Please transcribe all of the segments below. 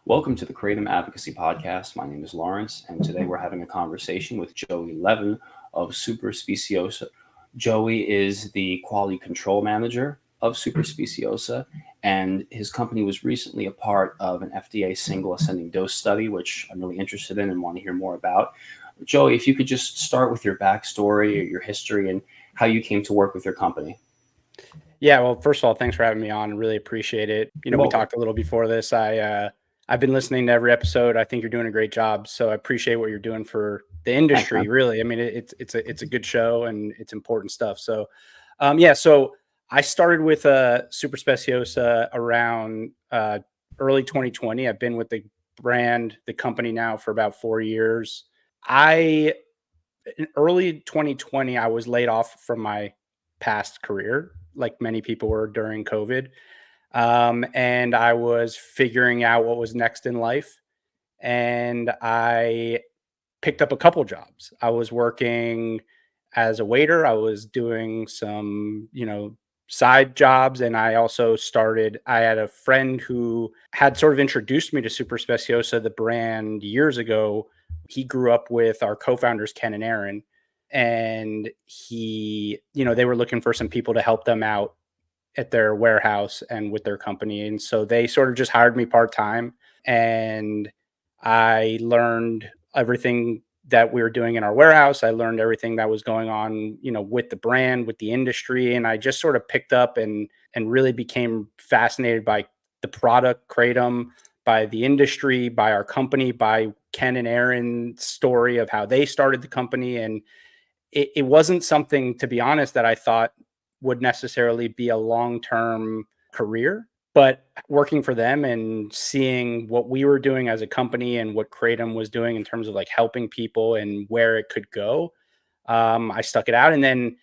Welcome to the Kratom Advocacy Podcast. My name is Lawrence, and today we're having a conversation with Joey Levin of Super Speciosa. Joey is the quality control manager of Super Speciosa, and his company was recently a part of an FDA single ascending dose study, which I'm really interested in and want to hear more about. Joey, if you could just start with your backstory, your history, and how you came to work with your company. Yeah, well, first of all, thanks for having me on. I really appreciate it. You're We welcome. talked a little before this. I've been listening to every episode. I think you're doing a great job. So I appreciate what you're doing for the Thanks, industry. man. Really, I mean, it's a good show and it's important stuff. So, yeah. So I started with Super Speciosa around early 2020. I've been with the company now for about 4 years. In early 2020, I was laid off from my past career, like many people were during COVID. And I was figuring out what was next in life. And I picked up a couple jobs. I was working as a waiter. I was doing some, side jobs. And I had a friend who had sort of introduced me to Super Speciosa, the brand, years ago. He grew up with our co-founders, Ken and Aaron. And they were looking for some people to help them out at their warehouse and with their company. And so they sort of just hired me part-time, and I learned everything that we were doing in our warehouse. I learned everything that was going on, with the brand, with the industry. And I just sort of picked up and really became fascinated by the product, Kratom, by the industry, by our company, by Ken and Aaron's story of how they started the company. And it wasn't something, to be honest, that I thought would necessarily be a long-term career, but working for them and seeing what we were doing as a company and what Kratom was doing in terms of like helping people and where it could go, I stuck it out. And then,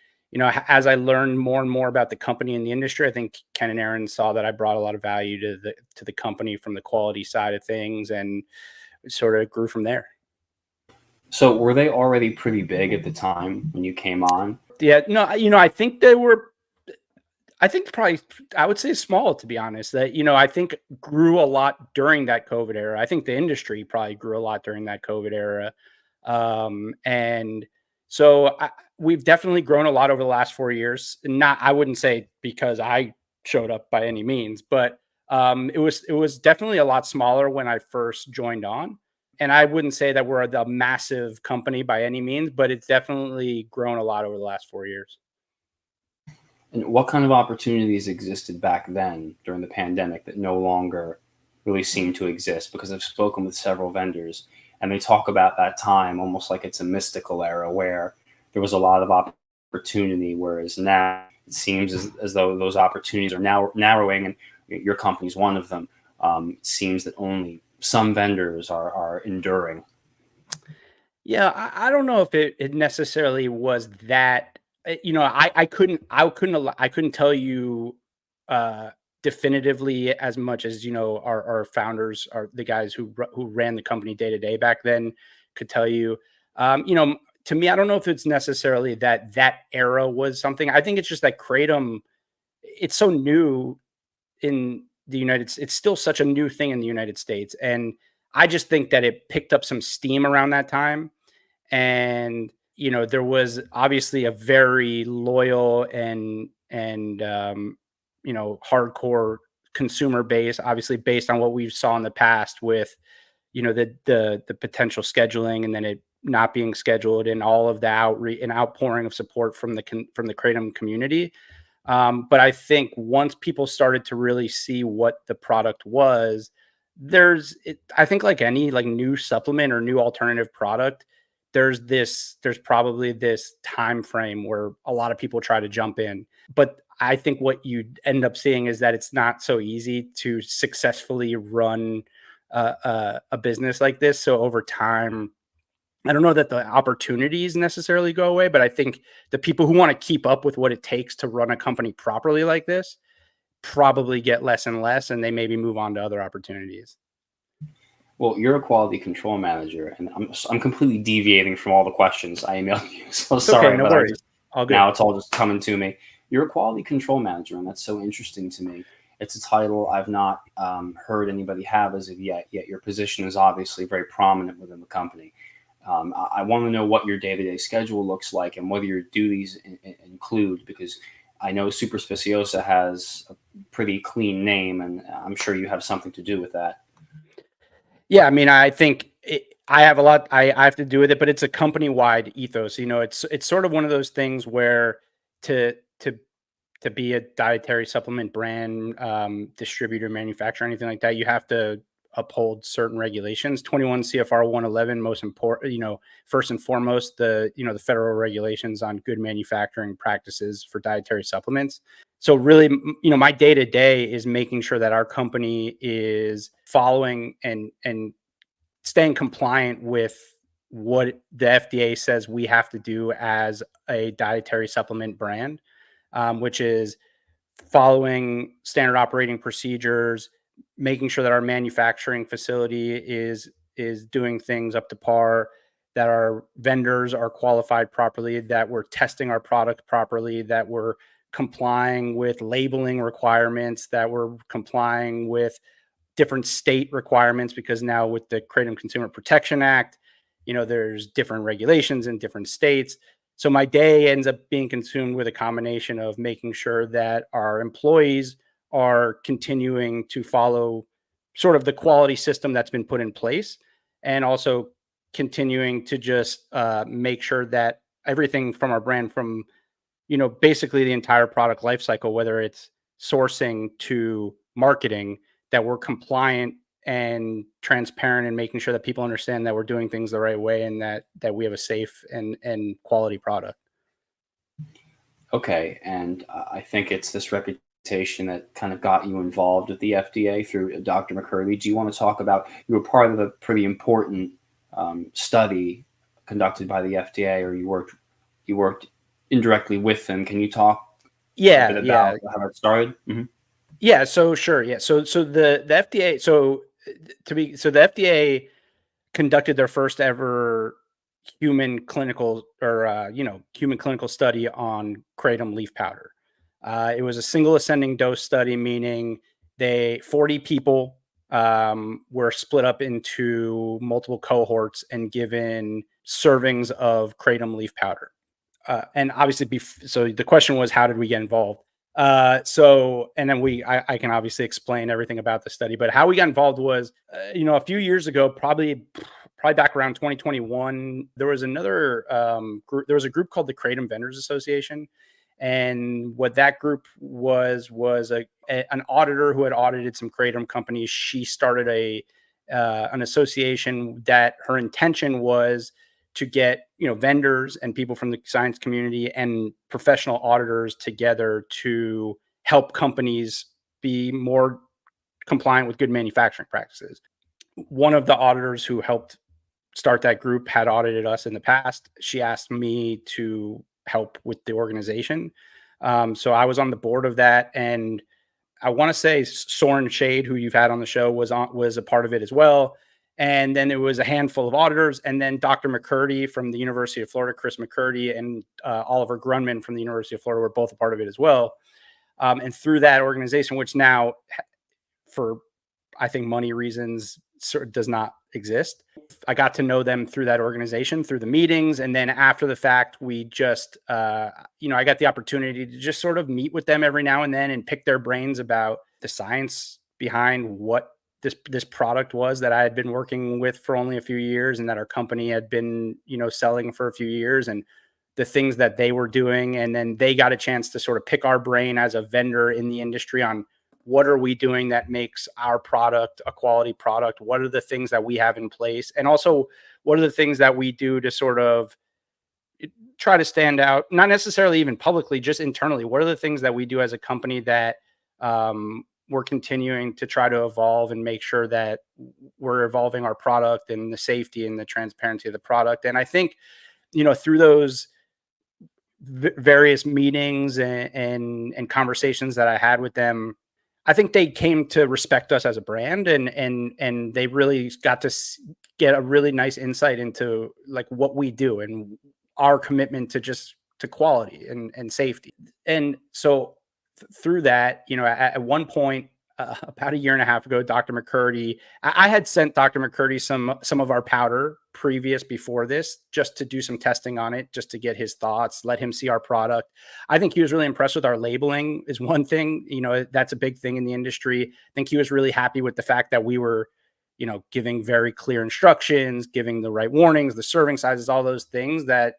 as I learned more and more about the company and the industry, I think Ken and Aaron saw that I brought a lot of value to the company from the quality side of things, and it sort of grew from there. So were they already pretty big at the time when you came on? Yeah, no, I think probably, I would say small, to be honest. That, I think grew a lot during that COVID era. I think the industry probably grew a lot during that COVID era. And so we've definitely grown a lot over the last 4 years. I wouldn't say because I showed up by any means, but it was definitely a lot smaller when I first joined on. And I wouldn't say that we're the massive company by any means, but it's definitely grown a lot over the last 4 years. And what kind of opportunities existed back then during the pandemic that no longer really seem to exist? Because I've spoken with several vendors and they talk about that time almost like it's a mystical era where there was a lot of opportunity, whereas now it seems as though those opportunities are now narrowing, and your company's one of them. It seems that only some vendors are enduring. Yeah, I don't know if it necessarily was that. I couldn't tell you uh, definitively as much as our founders, are the guys who ran the company day to day back then, could tell you. To me, I don't know if it's necessarily that era was something. I think it's just that Kratom, it's so new in the United States. It's still such a new thing in the United States, and I just think that it picked up some steam around that time. And there was obviously a very loyal and hardcore consumer base, obviously based on what we saw in the past with the potential scheduling and then it not being scheduled, and all of the outreach and outpouring of support from the Kratom community. But I think once people started to really see what the product was, I think like any like new supplement or new alternative product, there's probably this time frame where a lot of people try to jump in. But I think what you end up seeing is that it's not so easy to successfully run a business like this. So over time, I don't know that the opportunities necessarily go away, but I think the people who want to keep up with what it takes to run a company properly like this probably get less and less, and they maybe move on to other opportunities. Well, you're a quality control manager, and I'm completely deviating from all the questions I emailed you. So It's sorry, okay, no but worries. All good. now it's all just coming to me. You're a quality control manager, and that's so interesting to me. It's a title I've not heard anybody have as of yet. Yet your position is obviously very prominent within the company. I want to know what your day-to-day schedule looks like and whether your duties include, because I know Super Speciosa has a pretty clean name, and I'm sure you have something to do with that. Yeah, I mean, I think I have a lot I have to do with it, but it's a company-wide ethos. It's sort of one of those things where to to to be a dietary supplement brand, distributor, manufacturer, anything like that, you have to uphold certain regulations. 21 CFR 111, most important, first and foremost, the federal regulations on good manufacturing practices for dietary supplements. So really, my day to day is making sure that our company is following and staying compliant with what the FDA says we have to do as a dietary supplement brand, which is following standard operating procedures, making sure that our manufacturing facility is doing things up to par, that our vendors are qualified properly, that we're testing our product properly, that we're complying with labeling requirements, that we're complying with different state requirements, because now with the Kratom Consumer Protection Act, there's different regulations in different states. So my day ends up being consumed with a combination of making sure that our employees are continuing to follow sort of the quality system that's been put in place, and also continuing to just make sure that everything from our brand, from basically the entire product life cycle, whether it's sourcing to marketing, that we're compliant and transparent, and making sure that people understand that we're doing things the right way, and that we have a safe and quality product. Okay, and I think it's this reputation that kind of got you involved with the FDA through Dr. McCurdy. Do you want to talk about, you were part of a pretty important study conducted by the FDA, or you worked indirectly with them? Can you talk a bit Yeah, about yeah. how it started? Yeah, so sure. Yeah. So the FDA, the FDA conducted their first ever human clinical study on kratom leaf powder. It was a single ascending dose study, meaning 40 people were split up into multiple cohorts and given servings of kratom leaf powder. And obviously, so the question was, how did we get involved? And then I can obviously explain everything about the study, but how we got involved was, a few years ago, probably back around 2021, there was another group. There was a group called the Kratom Vendors Association, and what that group was an auditor who had audited some kratom companies. She started an association that her intention was to get vendors and people from the science community and professional auditors together to help companies be more compliant with good manufacturing practices. One of the auditors who helped start that group had audited us in the past. She asked me to help with the organization. So I was on the board of that, and I want to say Soren Shade, who you've had on the show, was a part of it as well. And then it was a handful of auditors, and then Dr. McCurdy from the University of Florida, Chris McCurdy, and Oliver Grunman from the University of Florida were both a part of it as well. And through that organization, which now, for I think money reasons, does not exist, I got to know them through that organization, through the meetings. And then after the fact, we just, I got the opportunity to just sort of meet with them every now and then and pick their brains about the science behind what this product was that I had been working with for only a few years, and that our company had been, selling for a few years, and the things that they were doing. And then they got a chance to sort of pick our brain as a vendor in the industry on what are we doing that makes our product a quality product? What are the things that we have in place? And also, what are the things that we do to sort of try to stand out, not necessarily even publicly, just internally? What are the things that we do as a company that we're continuing to try to evolve and make sure that we're evolving our product and the safety and the transparency of the product? And I think, through those various meetings and conversations that I had with them, I think they came to respect us as a brand, and they really got to get a really nice insight into like what we do and our commitment to quality and safety. And so through that, at one point, about a year and a half ago, Dr. McCurdy, I had sent Dr. McCurdy some of our powder before this, just to do some testing on it, just to get his thoughts, let him see our product. I think he was really impressed with our labeling is one thing, that's a big thing in the industry. I think he was really happy with the fact that we were, giving very clear instructions, giving the right warnings, the serving sizes, all those things that,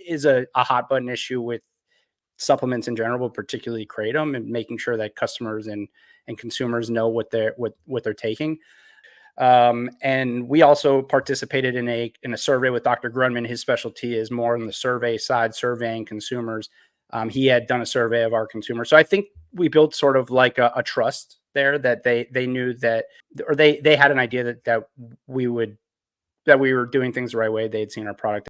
is a hot button issue with supplements in general, but particularly Kratom, and making sure that customers and consumers know what they're taking. And we also participated in a survey with Dr. Grunman. His specialty is more on the survey side, surveying consumers. He had done a survey of our consumers, so I think we built sort of like a trust there, that they knew that, or they had an idea that we were doing things the right way. They had seen our product.